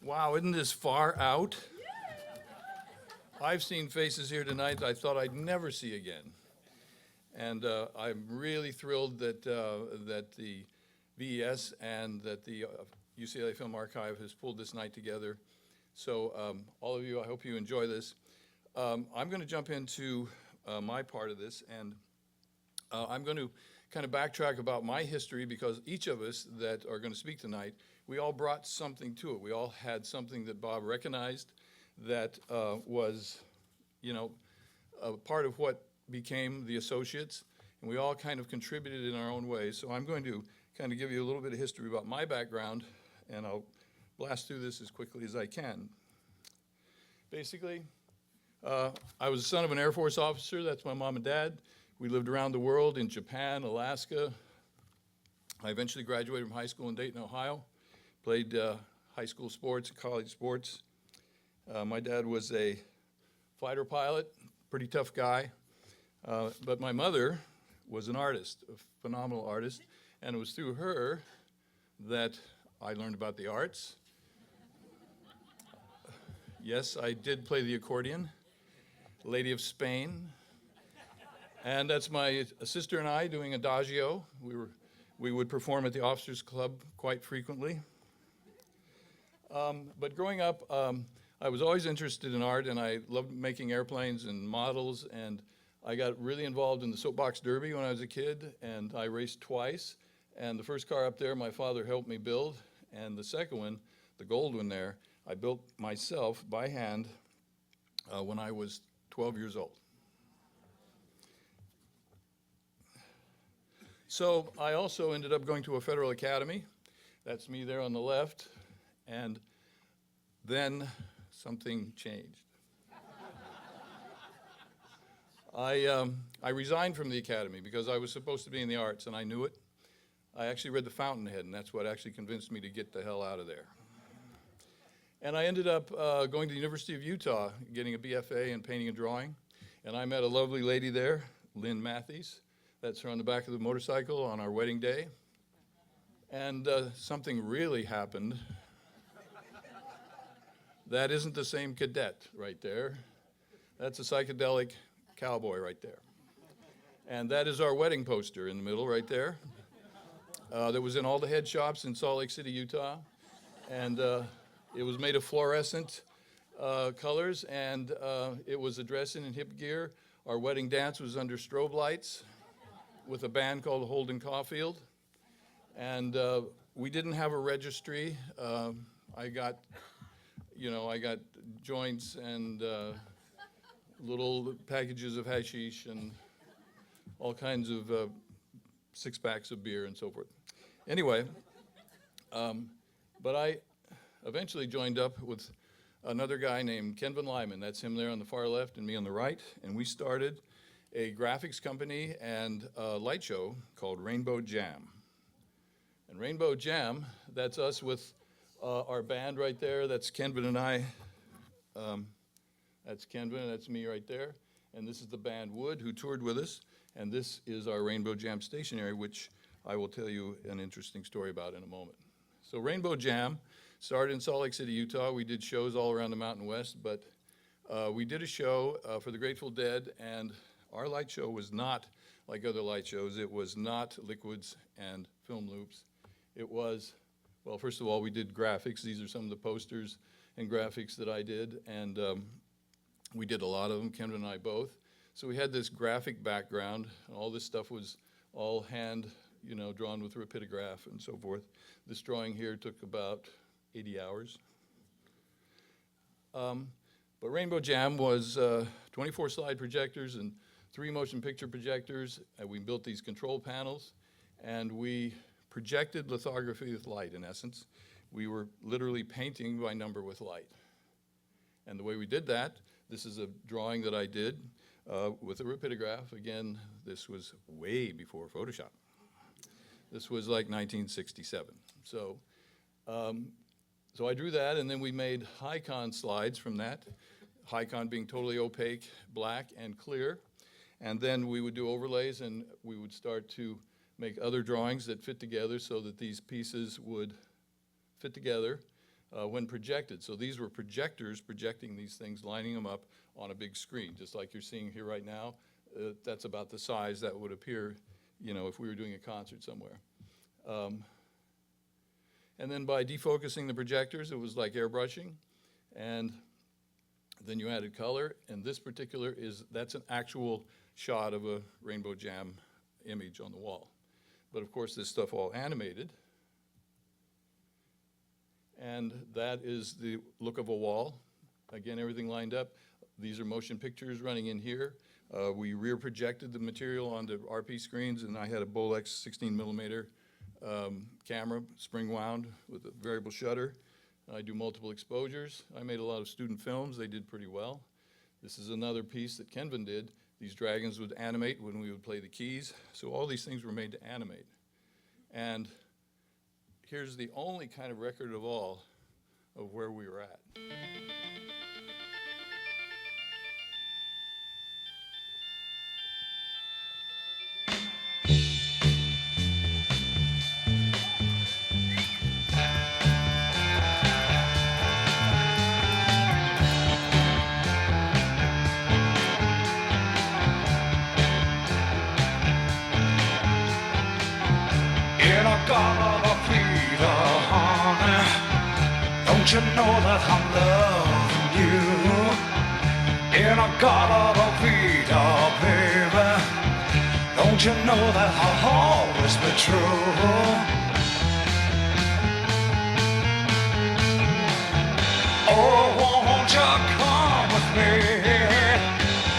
Wow, isn't this far out? I've seen faces here tonight that I thought I'd never see again. And I'm really thrilled that, that the VES and that the UCLA Film Archive has pulled this night together. So all of you, I hope you enjoy this. I'm going to jump into my part of this, and I'm going to kind of backtrack about my history, because each of us that are going to speak tonight, we all brought something to it. We all had something that Bob recognized that was, a part of what became the Associates, and we all kind of contributed in our own ways. So I'm going to kind of give you a little bit of history about my background, and I'll blast through this as quickly as I can. Basically, I was the son of an Air Force officer. That's my mom and dad. We lived around the world in Japan, Alaska. I eventually graduated from high school in Dayton, Ohio. Played high school sports, college sports. My dad was a fighter pilot, pretty tough guy. But my mother was an artist, a phenomenal artist, and it was through her that I learned about the arts. Yes, I did play the accordion, Lady of Spain. And that's my sister and I doing Adagio. We would perform at the Officers Club quite frequently. But growing up, I was always interested in art, and I loved making airplanes and models, and I got really involved in the soapbox derby when I was a kid, and I raced twice. And the first car up there, my father helped me build, and the second one, the gold one there, I built myself by hand when I was 12 years old. So I also ended up going to a federal academy. That's me there on the left. And then something changed. I resigned from the academy because I was supposed to be in the arts, and I knew it. I actually read The Fountainhead, and that's what actually convinced me to get the hell out of there. And I ended up going to the University of Utah, getting a BFA in painting and drawing. And I met a lovely lady there, Lynn Matthews. That's her on the back of the motorcycle on our wedding day. And something really happened. That isn't the same cadet right there. That's a psychedelic cowboy right there. And that is our wedding poster in the middle right there. That was in all the head shops in Salt Lake City, Utah. And it was made of fluorescent colors, and it was a dressing in hip gear. Our wedding dance was under strobe lights with a band called Holden Caulfield. And we didn't have a registry. I got joints and little packages of hashish and all kinds of six-packs of beer and so forth. Anyway, but I eventually joined up with another guy named Ken Van Lyman. That's him there on the far left and me on the right. And we started a graphics company and a light show called Rainbow Jam. And Rainbow Jam, that's us with our band right there. That's Kenvin and I. That's Kenvin, that's me right there. And this is the band Wood, who toured with us. And this is our Rainbow Jam stationery, which I will tell you an interesting story about in a moment. So Rainbow Jam started in Salt Lake City, Utah. We did shows all around the Mountain West, but we did a show for the Grateful Dead, and our light show was not like other light shows. It was not liquids and film loops. It was, well, first of all, we did graphics. These are some of the posters and graphics that I did, and we did a lot of them, Ken and I both. So we had this graphic background, and all this stuff was all hand, drawn with rapidograph and so forth. This drawing here took about 80 hours. But Rainbow Jam was 24 slide projectors and 3 motion picture projectors, and we built these control panels, and we projected lithography with light, in essence. We were literally painting by number with light. And the way we did that, this is a drawing that I did with a rapidograph. Again, this was way before Photoshop. This was like 1967. So I drew that, and then we made Hi-Con slides from that, Hi-Con being totally opaque, black and clear. And then we would do overlays, and we would start to make other drawings that fit together so that these pieces would fit together when projected. So these were projectors projecting these things, lining them up on a big screen, just like you're seeing here right now. That's about the size that would appear, if we were doing a concert somewhere. And then by defocusing the projectors, it was like airbrushing. And then you added color. And this particular that's an actual shot of a Rainbow Jam image on the wall. But of course, this stuff all animated. And that is the look of a wall. Again, everything lined up. These are motion pictures running in here. We rear projected the material onto RP screens, and I had a Bolex 16 millimeter camera, spring wound with a variable shutter. I do multiple exposures. I made a lot of student films. They did pretty well. This is another piece that Kenvin did. These dragons would animate when we would play the keys. So all these things were made to animate. And here's the only kind of record of all of where we were at. Don't you know that I'm loving you? In a Garden Vita, baby. Don't you know that I'll always be true? Oh, won't you come with me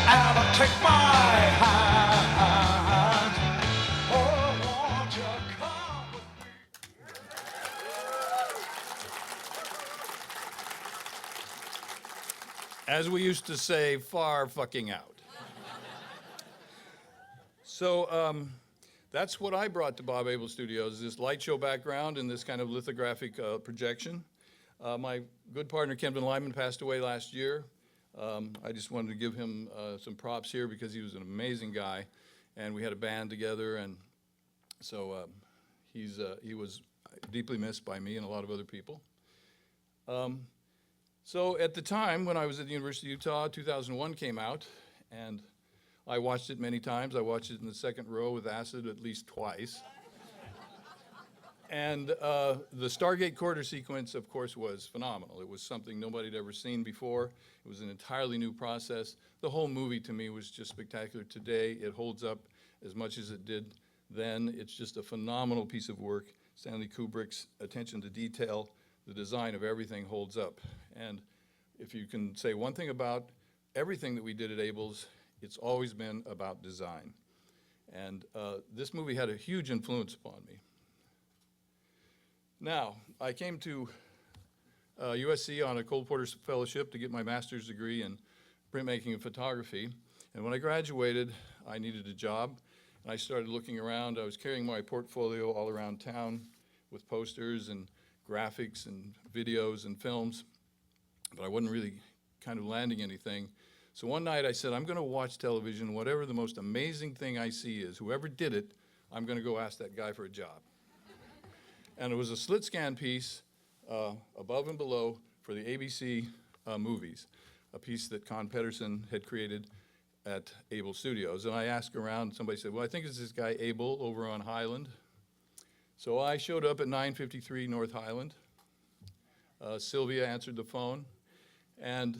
and take my hand? Oh, won't you come with me? As we used to say, far fucking out. So that's what I brought to Bob Abel Studios, this light show background and this kind of lithographic projection. My good partner, Kenvin Lyman, passed away last year. I just wanted to give him some props here because he was an amazing guy, and we had a band together, and so he was deeply missed by me and a lot of other people. So at the time when I was at the University of Utah, 2001 came out, and I watched it many times. I watched it in the second row with acid at least twice. And the Stargate quarter sequence, of course, was phenomenal. It was something nobody had ever seen before. It was an entirely new process. The whole movie, to me, was just spectacular. Today, it holds up as much as it did then. It's just a phenomenal piece of work. Stanley Kubrick's attention to detail, the design of everything holds up. And if you can say one thing about everything that we did at Abel's, it's always been about design. And this movie had a huge influence upon me. Now, I came to USC on a Cole Porter Fellowship to get my master's degree in printmaking and photography. And when I graduated, I needed a job. And I started looking around. I was carrying my portfolio all around town with posters and graphics and videos and films. But I wasn't really kind of landing anything. So one night I said, I'm going to watch television. Whatever the most amazing thing I see is, whoever did it, I'm going to go ask that guy for a job. And it was a slit scan piece, above and below, for the ABC movies, a piece that Con Pedersen had created at Abel Studios. And I asked around, somebody said, well, I think it's this guy Abel over on Highland. So I showed up at 953 North Highland. Sylvia answered the phone. And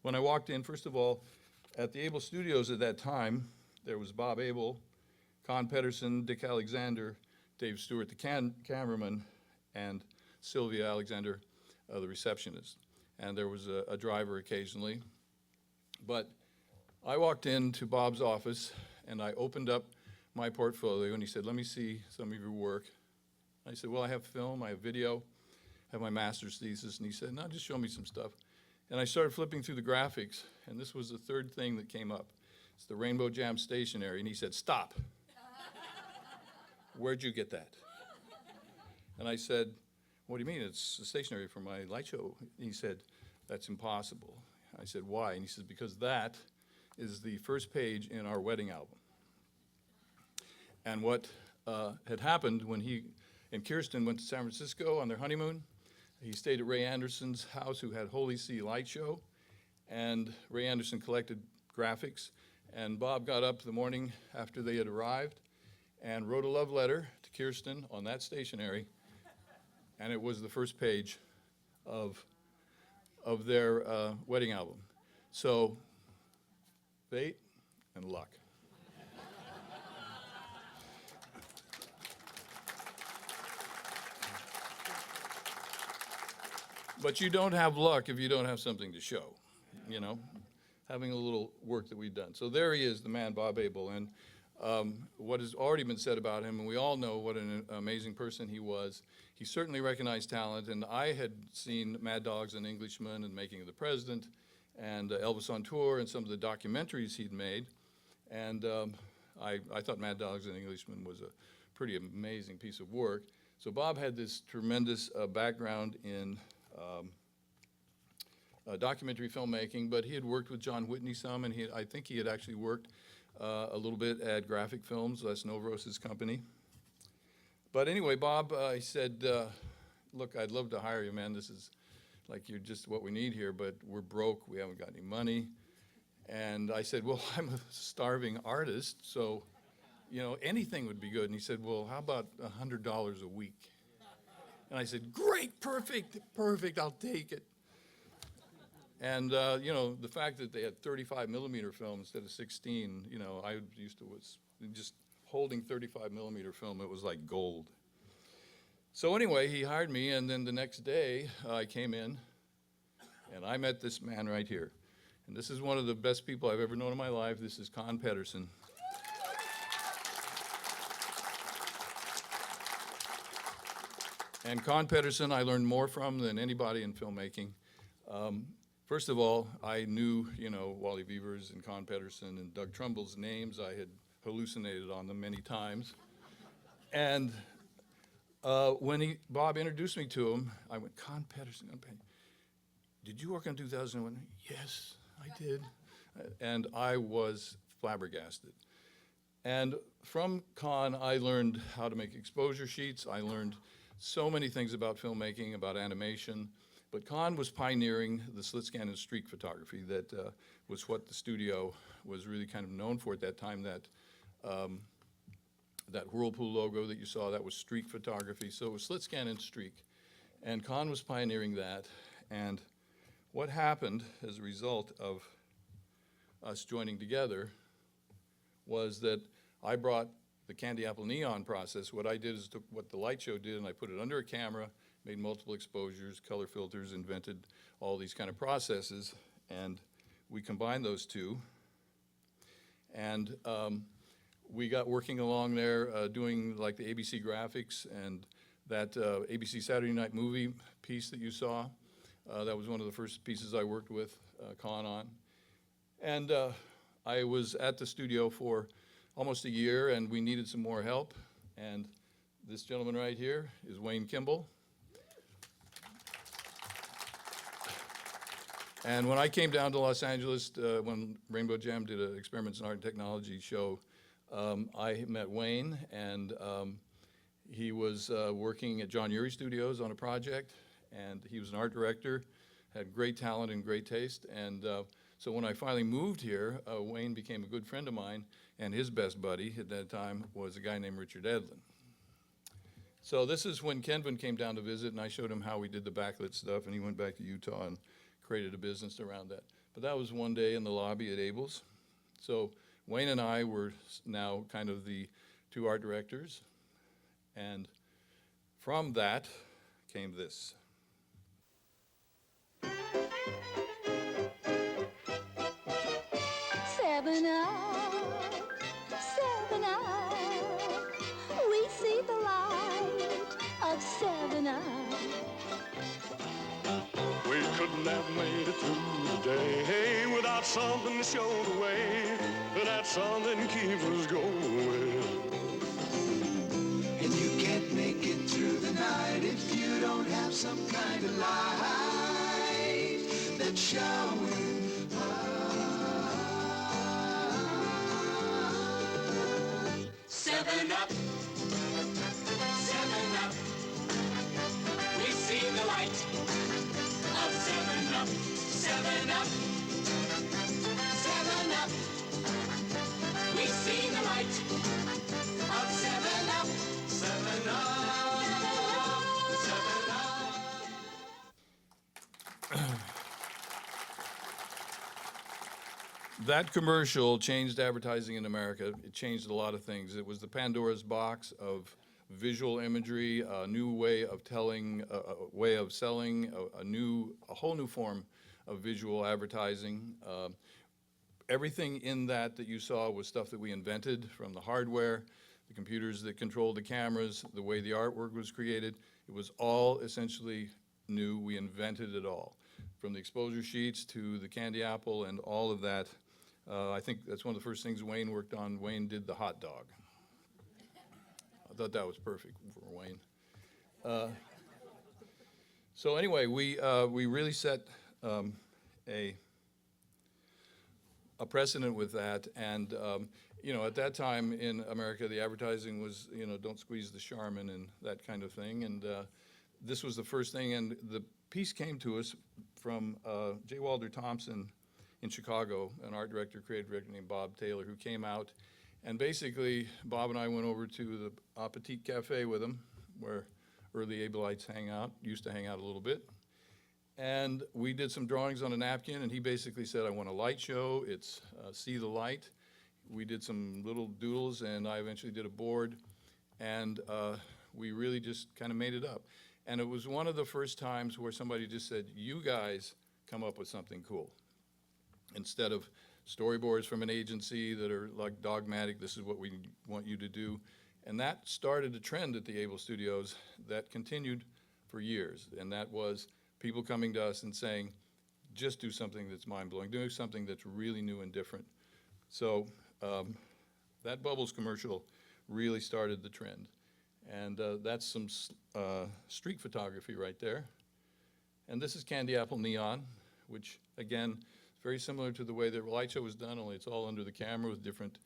when I walked in, first of all, at the Abel Studios at that time, there was Bob Abel, Con Pedersen, Dick Alexander, Dave Stewart, the cameraman, and Sylvia Alexander, the receptionist. And there was a driver occasionally. But I walked into Bob's office, and I opened up my portfolio, and he said, let me see some of your work. I said, well, I have film, I have video, I have my master's thesis. And he said, no, just show me some stuff. And I started flipping through the graphics, and this was the third thing that came up. It's the Rainbow Jam stationery, and he said, stop. Where'd you get that? And I said, what do you mean? It's the stationery for my light show. And he said, that's impossible. I said, why? And he said, because that is the first page in our wedding album. And what had happened when he and Kirsten went to San Francisco on their honeymoon, He stayed at Ray Anderson's house, who had Holy See Light Show, and Ray Anderson collected graphics. And Bob got up the morning after they had arrived and wrote a love letter to Kirsten on that stationery, and it was the first page of their wedding album. So, fate and luck. But you don't have luck if you don't have something to show, you know, having a little work that we've done. So there he is, the man, Bob Abel. And what has already been said about him, and we all know what an amazing person he was. He certainly recognized talent, and I had seen Mad Dogs and Englishmen and Making of the President and Elvis on Tour and some of the documentaries he'd made. And I thought Mad Dogs and Englishmen was a pretty amazing piece of work. So Bob had this tremendous background in documentary filmmaking, but he had worked with John Whitney some, and I think he had actually worked a little bit at Graphic Films, Les Novros's company. But anyway, Bob, he said, look, I'd love to hire you, man. This is like, you're just what we need here, but we're broke. We haven't got any money. And I said, well, I'm a starving artist, so, you know, anything would be good. And he said, well, how about $100 a week? And I said, great, perfect, I'll take it. And, you know, the fact that they had 35 millimeter film instead of 16, you know, I used to was just holding 35 millimeter film, it was like gold. So anyway, he hired me, and then the next day I came in and I met this man right here. And this is one of the best people I've ever known in my life. This is Con Pedersen. And Con Pedersen I learned more from than anybody in filmmaking. First of all, I knew, you know, Wally Beavers and Con Pedersen and Doug Trumbull's names. I had hallucinated on them many times. And when Bob introduced me to him, I went, Con Pedersen, did you work on 2001? Yes, I did. And I was flabbergasted. And from Con, I learned how to make exposure sheets. I learned so many things about filmmaking, about animation. But Con was pioneering the slit scan and streak photography that was what the studio was really kind of known for at that time. That Whirlpool logo that you saw, that was streak photography. So it was slit scan and streak. And Con was pioneering that. And what happened as a result of us joining together was that I brought the candy apple neon process. What I did is took what the light show did and I put it under a camera, made multiple exposures, color filters, invented all these kind of processes, and we combined those two. And we got working along there doing like the ABC graphics and that ABC Saturday Night Movie piece that you saw. That was one of the first pieces I worked with Con on. And I was at the studio for almost a year, and we needed some more help. And this gentleman right here is Wayne Kimball. And when I came down to Los Angeles, when Rainbow Jam did an Experiments in Art and Technology show, I met Wayne, and he was working at John Urie Studios on a project, and he was an art director, had great talent and great taste. And so when I finally moved here, Wayne became a good friend of mine, and his best buddy at that time was a guy named Richard Edlin. So this is when Kenvin came down to visit, and I showed him how we did the backlit stuff, and he went back to Utah and created a business around that. But that was one day in the lobby at Abel's. So Wayne and I were now kind of the two art directors, and from that came this. Seven up, we see the light of 7 up. We couldn't have made it through the day without something to show the way, without something to keep us going. And you can't make it through the night if you don't have some kind of light that's showing. 7 up, 7 up. We see the light That commercial changed advertising in America. It changed a lot of things. It was the Pandora's box of visual imagery, a new way of telling, a way of selling, a whole new form of visual advertising. Everything in that you saw was stuff that we invented, from the hardware, the computers that controlled the cameras, the way the artwork was created. It was all essentially new. We invented it all, from the exposure sheets to the candy apple and all of that. I think that's one of the first things Wayne worked on. Wayne did the hot dog. I thought that was perfect for Wayne. So anyway, we really set a precedent with that, and you know, at that time in America, the advertising was, you know, don't squeeze the Charmin and that kind of thing, and this was the first thing, and the piece came to us from J. Walter Thompson in Chicago, an art director, creative director named Bob Taylor, who came out, and basically Bob and I went over to the Appetit Cafe with him, where early Abelites used to hang out a little bit. And we did some drawings on a napkin, and he basically said, I want a light show, it's see the light. We did some little doodles, and I eventually did a board, and we really just kind of made it up. And it was one of the first times where somebody just said, you guys come up with something cool. Instead of storyboards from an agency that are like dogmatic, this is what we want you to do. And that started a trend at the Abel Studios that continued for years, and that was people coming to us and saying, just do something that's mind-blowing, do something that's really new and different. So that Bubbles commercial really started the trend. And that's some street photography right there. And this is Candy Apple Neon, which again, very similar to the way the light show was done, only it's all under the camera with different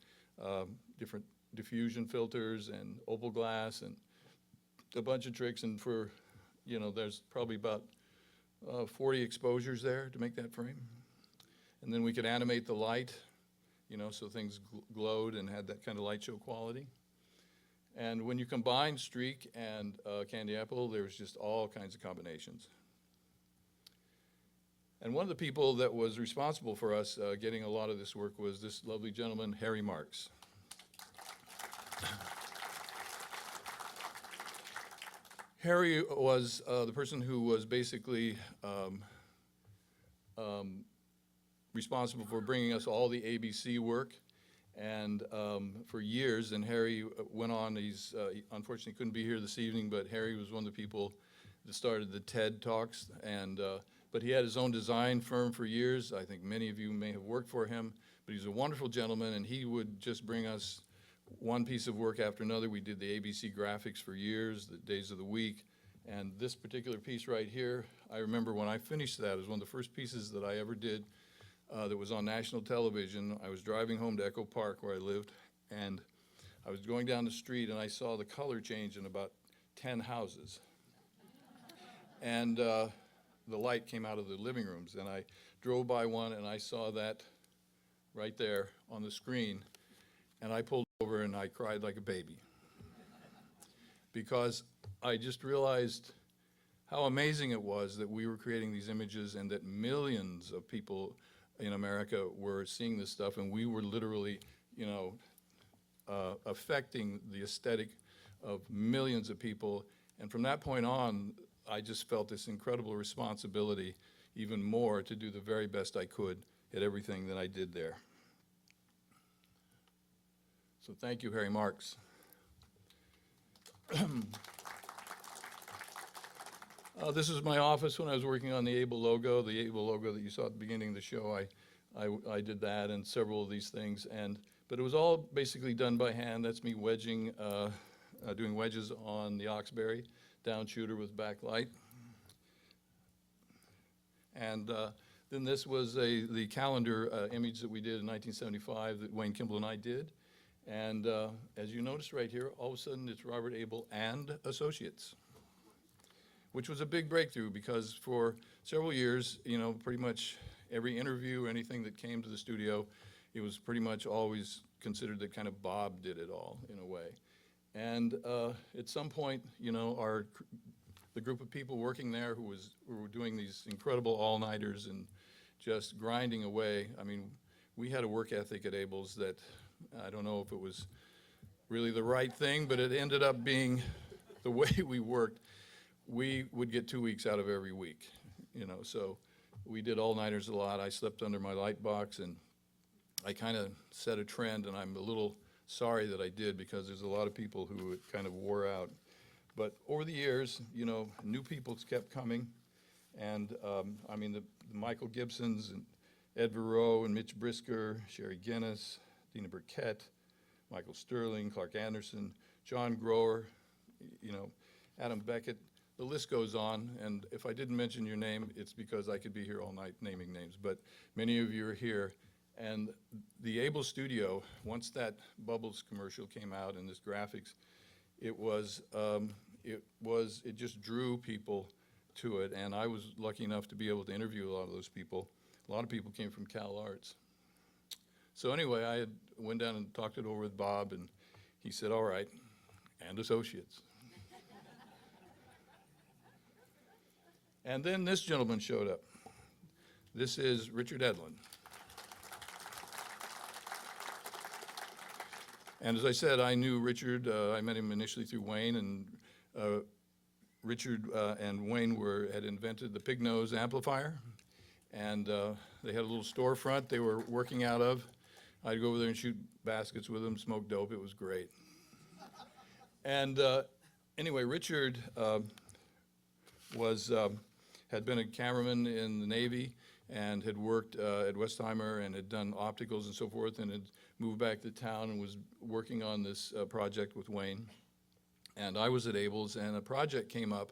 diffusion filters and opal glass and a bunch of tricks. And for, you know, there's probably about 40 exposures there to make that frame. And then we could animate the light, you know, so things glowed and had that kind of light show quality. And when you combine streak and candy apple, there's just all kinds of combinations. And one of the people that was responsible for us getting a lot of this work was this lovely gentleman, Harry Marks. Harry was the person who was basically responsible for bringing us all the ABC work, and for years. And Harry went on. He unfortunately couldn't be here this evening, but Harry was one of the people that started the TED Talks, and but he had his own design firm for years. I think many of you may have worked for him, but he's a wonderful gentleman, and he would just bring us one piece of work after another. We did the ABC graphics for years, the days of the week, and this particular piece right here, I remember when I finished that, it was one of the first pieces that I ever did that was on national television. I was driving home to Echo Park where I lived, and I was going down the street and I saw the color change in about 10 houses. And the light came out of the living rooms, and I drove by one and I saw that right there on the screen, and I pulled over and I cried like a baby because I just realized how amazing it was that we were creating these images and that millions of people in America were seeing this stuff, and we were literally, you know, affecting the aesthetic of millions of people. And from that point on, I just felt this incredible responsibility, even more, to do the very best I could at everything that I did there. So thank you, Harry Marks. This is my office when I was working on the Abel logo that you saw at the beginning of the show. I did that and several of these things, but it was all basically done by hand. That's me wedging, doing wedges on the Oxberry, down shooter with backlight. And then this was the calendar image that we did in 1975 that Wayne Kimball and I did. And as you notice right here, all of a sudden it's Robert Abel and Associates, which was a big breakthrough because for several years, you know, pretty much every interview, anything that came to the studio, it was pretty much always considered that kind of Bob did it all in a way. And at some point, you know, the group of people working there who were doing these incredible all-nighters and just grinding away. I mean, we had a work ethic at Abel's that I don't know if it was really the right thing, but it ended up being the way we worked. We would get 2 weeks out of every week, so we did all-nighters a lot. I slept under my light box, and I kind of set a trend, and I'm a little sorry that I did, because there's a lot of people who it kind of wore out. But over the years, new people kept coming, and the Michael Gibsons and Ed Verreau and Mitch Brisker, Sherry Guinness, Dina Burkett, Michael Sterling, Clark Anderson, John Grower, Adam Beckett. The list goes on, and if I didn't mention your name, it's because I could be here all night naming names, but many of you are here. And the Abel studio, once that Bubbles commercial came out and this graphics, it just drew people to it, and I was lucky enough to be able to interview a lot of those people. A lot of people came from Cal Arts. So anyway, I went down and talked it over with Bob, and he said, all right, and Associates. And then this gentleman showed up. This is Richard Edlin. And as I said, I knew Richard. I met him initially through Wayne, and Richard and Wayne had invented the pig nose amplifier, and they had a little storefront they were working out of. I'd go over there and shoot baskets with them, smoke dope. It was great. And anyway, Richard had been a cameraman in the Navy and had worked at Westheimer and had done opticals and so forth, and had moved back to town and was working on this project with Wayne. And I was at Abel's, and a project came up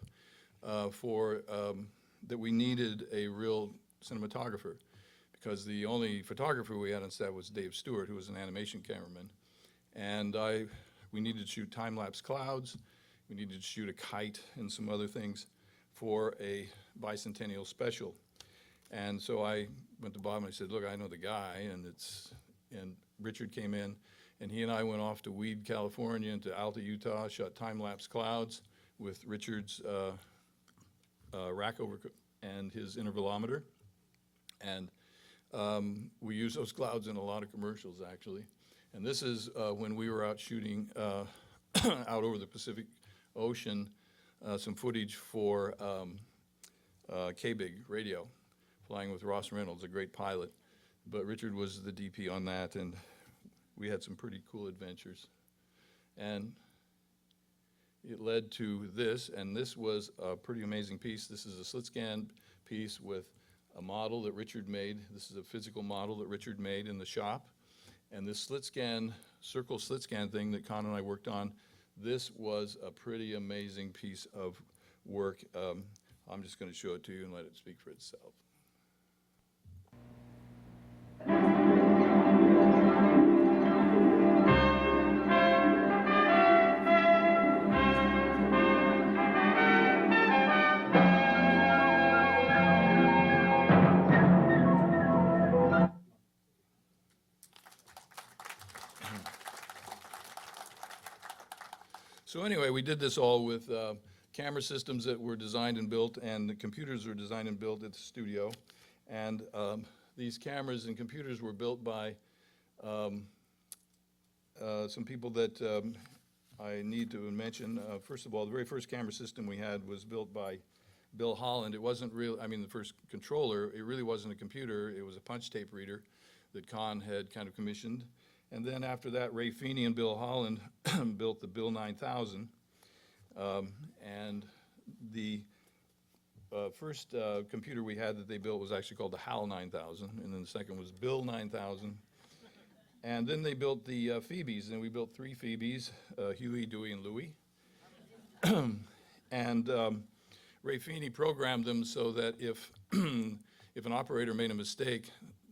that we needed a real cinematographer, because the only photographer we had on set was Dave Stewart, who was an animation cameraman. And we needed to shoot time-lapse clouds, we needed to shoot a kite and some other things for a bicentennial special. And so I went to Bob and I said, look, I know the guy, and Richard came in, and he and I went off to Weed, California, and to Alta, Utah, shot time-lapse clouds with Richard's rack over and his intervalometer. And we used those clouds in a lot of commercials, actually. And this is when we were out shooting out over the Pacific Ocean, some footage for K-Big Radio, flying with Ross Reynolds, a great pilot. But Richard was the DP on that, and we had some pretty cool adventures. And it led to this, and this was a pretty amazing piece. This is a slit scan piece with a model that Richard made. This is a physical model that Richard made in the shop. And this slit scan, circle slit scan thing that Con and I worked on, this was a pretty amazing piece of work. I'm just going to show it to you and let it speak for itself. So anyway, we did this all with camera systems that were designed and built, and the computers were designed and built at the studio. And these cameras and computers were built by some people that I need to mention. First of all, the very first camera system we had was built by Bill Holland. It wasn't real, the first controller, it really wasn't a computer. It was a punch tape reader that Con had kind of commissioned. And then after that, Ray Feeney and Bill Holland built the Bill 9000. And the first computer we had that they built was actually called the HAL 9000, and then the second was Bill 9000. And then they built the Phoebes, and we built 3 Phoebes, Huey, Dewey, and Louie. And Ray Feeney programmed them so that if an operator made a mistake,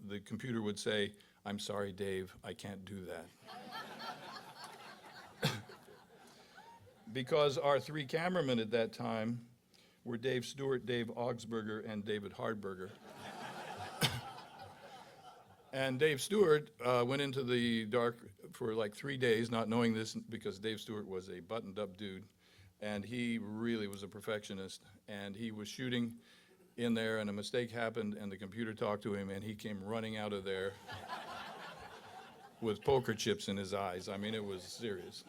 the computer would say, "I'm sorry, Dave, I can't do that." Because our 3 cameramen at that time were Dave Stewart, Dave Augsburger, and David Hardberger. And Dave Stewart went into the dark for like 3 days, not knowing this, because Dave Stewart was a buttoned-up dude, and he really was a perfectionist. And he was shooting in there, and a mistake happened, and the computer talked to him, and he came running out of there. with poker chips in his eyes. I mean, it was serious.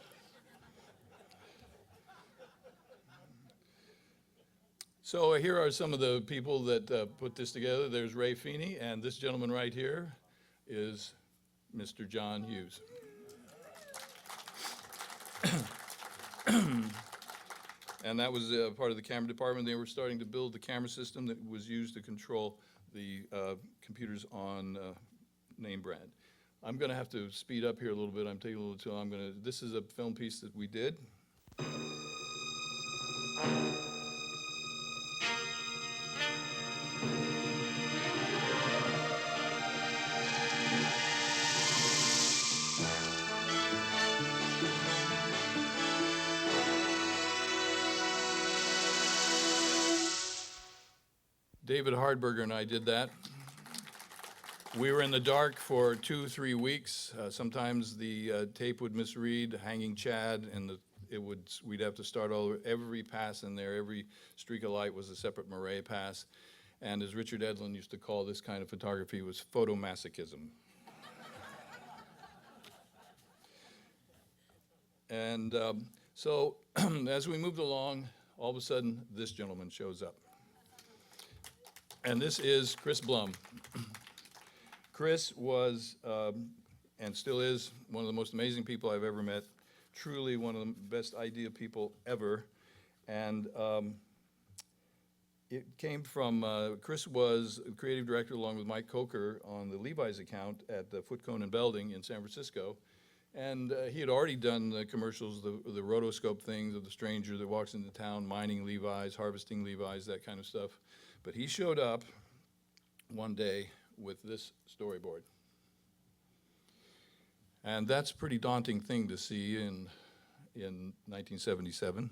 So here are some of the people that put this together. There's Ray Feeney, and this gentleman right here is Mr. John Hughes. And that was part of the camera department. They were starting to build the camera system that was used to control the computers on name brand. I'm going to have to speed up here a little bit. I'm taking a little too long. This is a film piece that we did. David Hardberger and I did that. We were in the dark for 2-3 weeks. Sometimes the tape would misread, hanging Chad, and we'd have to start all over. Every pass in there, every streak of light was a separate moire pass. And as Richard Edlin used to call this kind of photography, it was photomasochism. And so as we moved along, all of a sudden, this gentleman shows up. And this is Chris Blum. Chris was, and still is, one of the most amazing people I've ever met. Truly one of the best idea people ever. And it came from, Chris was creative director along with Mike Coker on the Levi's account at the Foot Cone and Belding in San Francisco. And he had already done the commercials, the rotoscope things of the stranger that walks into town, mining Levi's, harvesting Levi's, that kind of stuff. But he showed up one day with this storyboard. And that's a pretty daunting thing to see in 1977.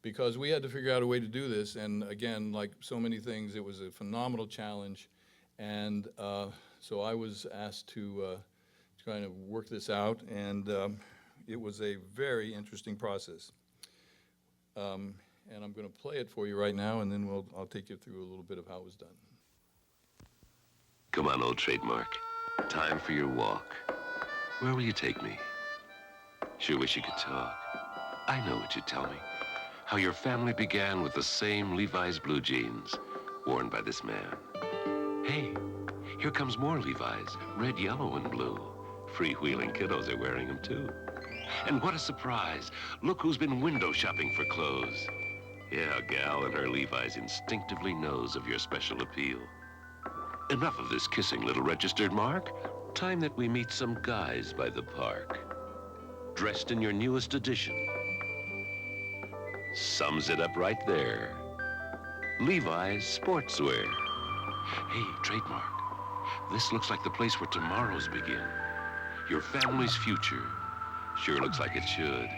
Because we had to figure out a way to do this. And again, like so many things, it was a phenomenal challenge. And so I was asked to kind of work this out. And it was a very interesting process. And I'm going to play it for you right now, and then I'll take you through a little bit of how it was done. Come on, old trademark. Time for your walk. Where will you take me? Sure wish you could talk. I know what you'd tell me. How your family began with the same Levi's blue jeans worn by this man. Hey, here comes more Levi's, red, yellow, and blue. Freewheeling kiddos are wearing them too. And what a surprise. Look who's been window shopping for clothes. Yeah, a gal in her Levi's instinctively knows of your special appeal. Enough of this kissing, little registered mark. Time that we meet some guys by the park. Dressed in your newest edition. Sums it up right there. Levi's sportswear. Hey, trademark. This looks like the place where tomorrows begin. Your family's future. Sure looks like it should.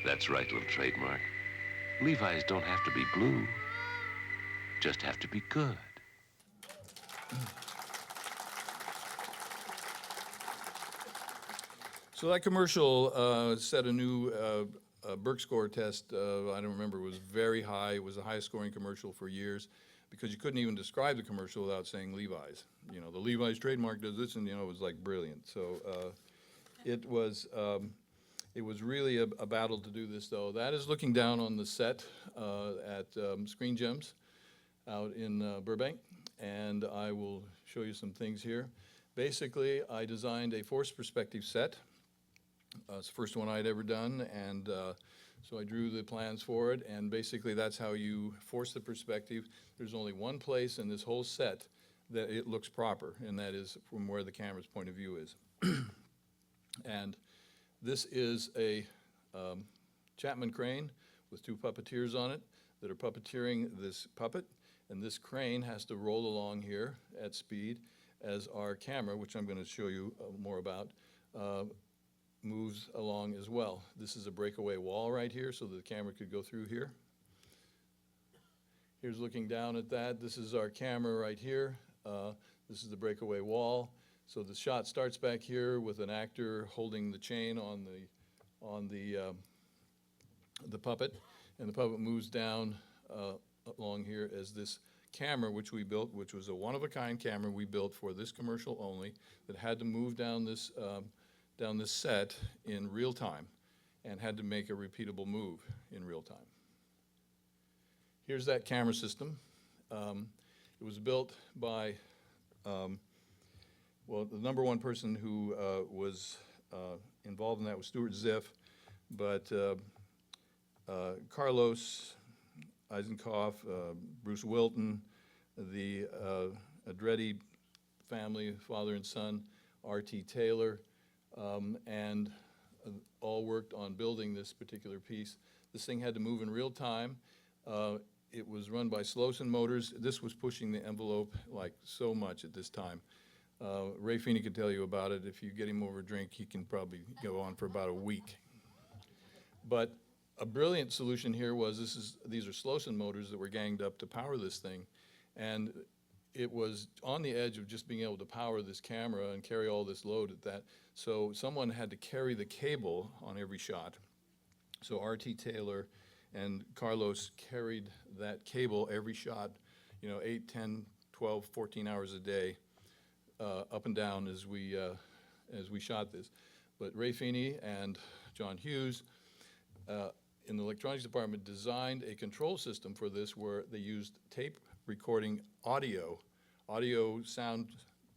That's right, little trademark. Levi's don't have to be blue, just have to be good. So that commercial set a new Burke score test. I don't remember, it was very high. It was the highest scoring commercial for years because you couldn't even describe the commercial without saying Levi's. You know, the Levi's trademark does this, and you know, it was like brilliant. So it was really a battle to do this, though. That is looking down on the set at Screen Gems out in Burbank, and I will show you some things here. Basically, I designed a forced perspective set. It's the first one I'd ever done, and so I drew the plans for it, and basically that's how you force the perspective. There's only one place in this whole set that it looks proper, and that is from where the camera's point of view is. And this is a Chapman crane with two puppeteers on it that are puppeteering this puppet, and this crane has to roll along here at speed as our camera, which I'm going to show you more about, moves along as well. This is a breakaway wall right here so the camera could go through here. Here's looking down at that. This is our camera right here. This is the breakaway wall. So the shot starts back here with an actor holding the chain on the puppet, and the puppet moves down along here as this camera which we built, which was a one-of-a-kind camera we built for this commercial only, that had to move down this set in real time and had to make a repeatable move in real time. Here's that camera system. It was built by, well, the number one person who was involved in that was Stuart Ziff, but Carlos Eisenkopf, Bruce Wilton, the Andretti family, father and son, R.T. Taylor, and all worked on building this particular piece. This thing had to move in real time. It was run by Sloson Motors. This was pushing the envelope like so much at this time. Ray Feeney could tell you about it. If you get him over a drink, he can probably go on for about a week. But a brilliant solution here was these are Sloson motors that were ganged up to power this thing. And it was on the edge of just being able to power this camera and carry all this load at that. So someone had to carry the cable on every shot. So R.T. Taylor and Carlos carried that cable every shot, 8, 10, 12, 14 hours a day, up and down as we shot this. But Ray Feeney and John Hughes in the electronics department designed a control system for this where they used tape recording audio sound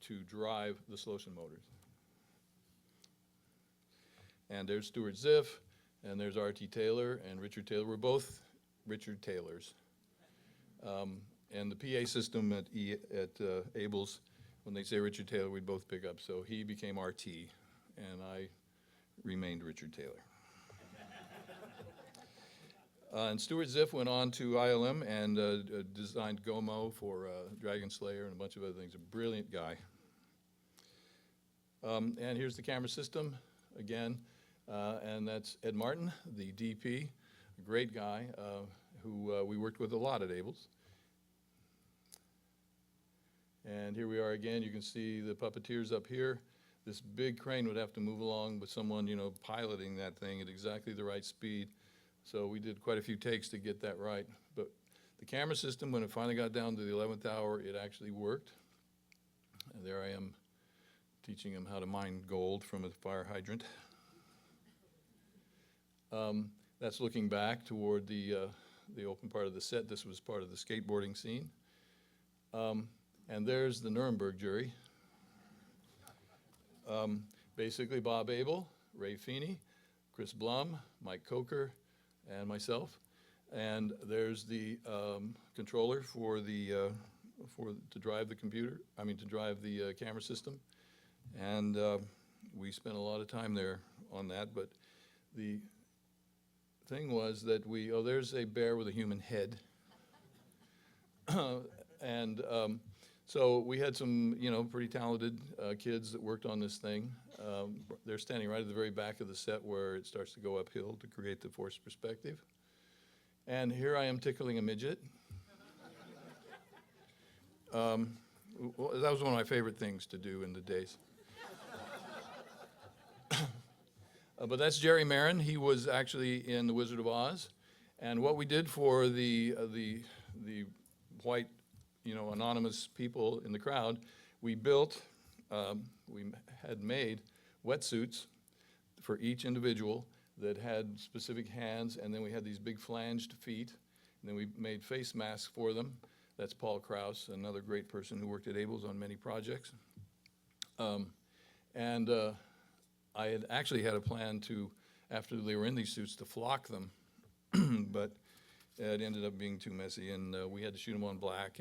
to drive the Sloson motors. And there's Stuart Ziff, and there's R.T. Taylor and Richard Taylor. We're both Richard Taylors. And the PA system at Abel's, when they say Richard Taylor, we'd both pick up. So he became R.T., and I remained Richard Taylor. And Stuart Ziff went on to ILM and designed Gomo for Dragon Slayer and a bunch of other things. A brilliant guy. And here's the camera system again. And that's Ed Martin, the DP, a great guy who we worked with a lot at Abel's. And here we are again. You can see the puppeteers up here. This big crane would have to move along with someone, piloting that thing at exactly the right speed. So we did quite a few takes to get that right. But the camera system, when it finally got down to the 11th hour, it actually worked. And there I am teaching him how to mine gold from a fire hydrant. That's looking back toward the open part of the set. This was part of the skateboarding scene. And there's the Nuremberg jury. Basically Bob Abel, Ray Feeney, Chris Blum, Mike Coker, and myself. And there's the controller to drive the computer, to drive the camera system. And we spent a lot of time there on that, but the thing was that there's a bear with a human head. And so we had some, pretty talented kids that worked on this thing. They're standing right at the very back of the set where it starts to go uphill to create the forced perspective. And here I am tickling a midget. Well, that was one of my favorite things to do in the days. But that's Jerry Marin. He was actually in The Wizard of Oz. And what we did for the white, anonymous people in the crowd, we had made wetsuits for each individual that had specific hands, and then we had these big flanged feet, and then we made face masks for them. That's Paul Krause, another great person who worked at Abel's on many projects. I had actually had a plan to, after they were in these suits, to flock them, but it ended up being too messy, and we had to shoot them on black.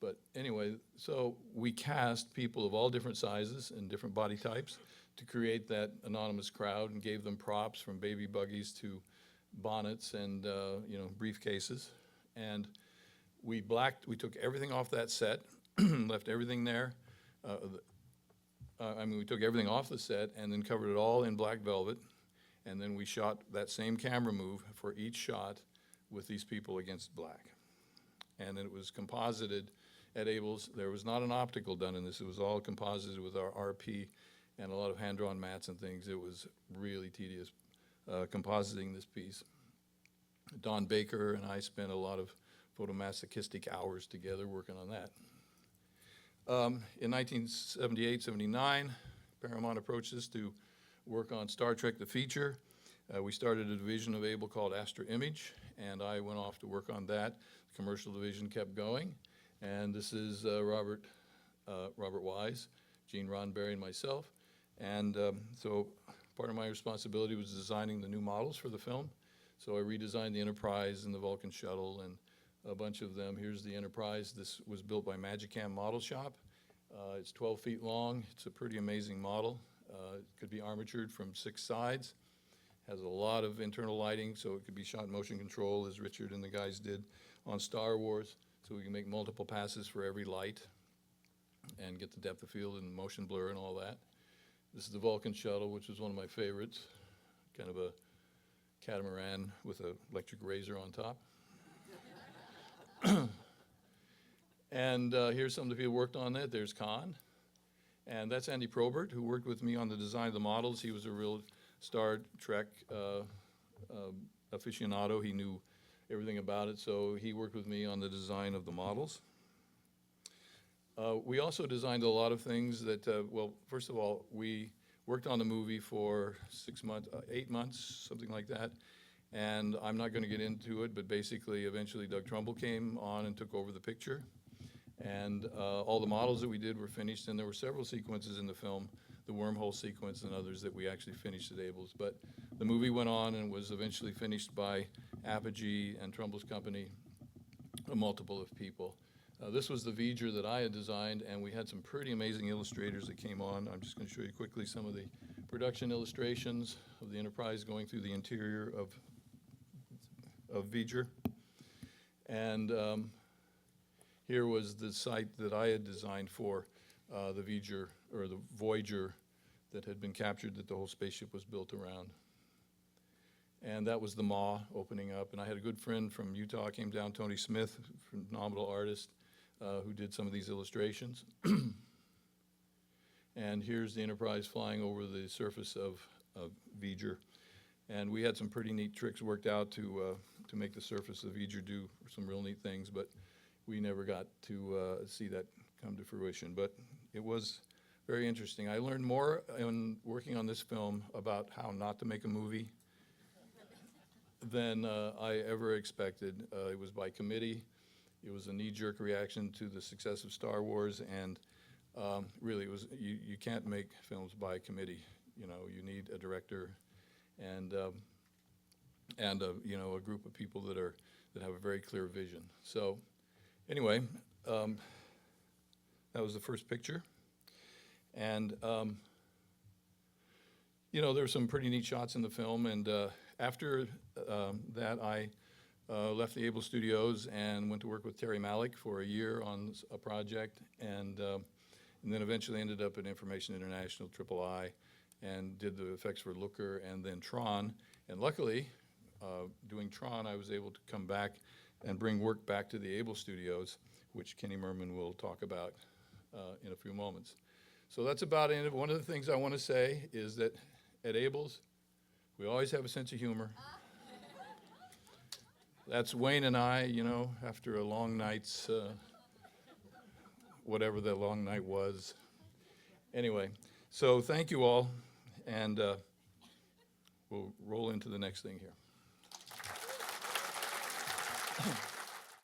But anyway, so we cast people of all different sizes and different body types to create that anonymous crowd, and gave them props from baby buggies to bonnets and briefcases. And we took everything off that set, left everything there. We took everything off the set and then covered it all in black velvet. And then we shot that same camera move for each shot with these people against black. And then it was composited at Abel's. There was not an optical done in this. It was all composited with our RP and a lot of hand-drawn mats and things. It was really tedious compositing this piece. Don Baker and I spent a lot of photomasochistic hours together working on that. In 1978, 79, Paramount approached us to work on Star Trek the feature. We started a division of Abel called Astra Image, and I went off to work on that. The commercial division kept going, and this is Robert Wise, Gene Roddenberry, and myself. And so part of my responsibility was designing the new models for the film. So I redesigned the Enterprise and the Vulcan shuttle and a bunch of them. Here's the Enterprise. This was built by Magicam Model Shop. It's 12 feet long. It's a pretty amazing model. It could be armatured from 6 sides. Has a lot of internal lighting, so it could be shot in motion control, as Richard and the guys did on Star Wars. So we can make multiple passes for every light and get the depth of field and motion blur and all that. This is the Vulcan shuttle, which was one of my favorites. Kind of a catamaran with an electric razor on top. And here's some of the people who worked on it. There's Khan. And that's Andy Probert, who worked with me on the design of the models. He was a real Star Trek aficionado. He knew everything about it, so he worked with me on the design of the models. We also designed a lot of things that, well, first of all, we worked on the movie for 6 months, 8 months, something like that. And I'm not going to get into it, but basically, eventually, Doug Trumbull came on and took over the picture. And all the models that we did were finished, and there were several sequences in the film, the wormhole sequence and others that we actually finished at Abel's. But the movie went on and was eventually finished by Apogee and Trumbull's company, a multiple of people. This was the V'ger that I had designed, and we had some pretty amazing illustrators that came on. I'm just going to show you quickly some of the production illustrations of the Enterprise going through the interior of V'ger. And here was the site that I had designed for the V'ger, or the Voyager, that had been captured, that the whole spaceship was built around. And that was the Maw opening up. And I had a good friend from Utah, came down, Tony Smith, phenomenal artist, who did some of these illustrations. And here's the Enterprise flying over the surface of V'ger. And we had some pretty neat tricks worked out to make the surface of V'ger do some real neat things, but we never got to see that come to fruition. But it was very interesting. I learned more in working on this film about how not to make a movie than I ever expected. It was by committee. It was a knee-jerk reaction to the success of Star Wars, and really, it was you can't make films by committee. You know, you need a director and you know, a group of people that have a very clear vision. So, anyway, that was the first picture, and you know, there were some pretty neat shots in the film, and after that, I left the Abel Studios and went to work with Terry Malick for a year on a project, and then eventually ended up at Information International, III, and did the effects for Looker and then Tron. And luckily, doing Tron, I was able to come back and bring work back to the Abel Studios, which Kenny Merman will talk about in a few moments. So that's about it. One of the things I want to say is that at Abel's, we always have a sense of humor. That's Wayne and I, you know, after a long night's, whatever that long night was. Anyway, so thank you all, and we'll roll into the next thing here.